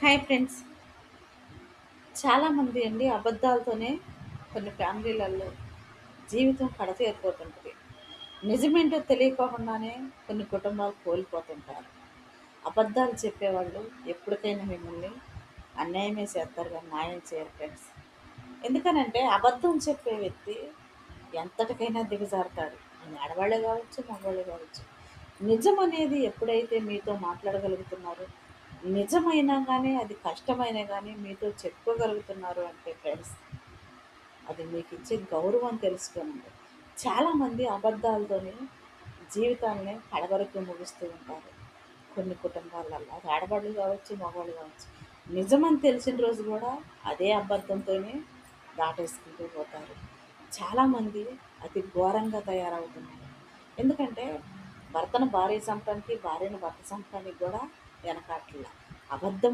Hi friends. చాలామంది అండి అబద్ధాలతోనే కొన్ని ఫ్యామిలీలలో జీవితం కడతేరిపోతుంటుంది. నిజమేంటో తెలియకోకుండానే కొన్ని కుటుంబాలు కోల్పోతుంటారు. అబద్ధాలు చెప్పేవాళ్ళు ఎప్పటికైనా మిమ్మల్ని అన్యాయమే చేస్తారు కానీ న్యాయం చేయరు ఫ్రెండ్స్. ఎందుకనంటే అబద్ధం చెప్పే వ్యక్తి ఎంతటికైనా దిగజారుతాడు. అది ఆడవాళ్ళే కావచ్చు, మగవాళ్ళే కావచ్చు. నిజం అనేది ఎప్పుడైతే మీతో మాట్లాడగలుగుతున్నారో, నిజమైనా కానీ అది కష్టమైనా కానీ మీతో చెప్పుకోగలుగుతున్నారు అంటే ఫ్రెండ్స్, అది మీకు ఇచ్చే గౌరవం తెలుసుకోనండి. చాలామంది అబద్ధాలతోని జీవితాన్ని కడవరకు ముగిస్తూ ఉంటారు. కొన్ని కుటుంబాలలో అది ఆడవాళ్ళు కావచ్చు, మగవాళ్ళు కావచ్చు. నిజమని తెలిసిన రోజు కూడా అదే అబద్ధంతోనే దాటేసుకుంటూ పోతారు. చాలామంది అతి ఘోరంగా తయారవుతున్నారు. ఎందుకంటే భర్తను భార్య చంపడానికి, భార్యను భర్త చంపడానికి కూడా వెనకాట్ల అబద్ధం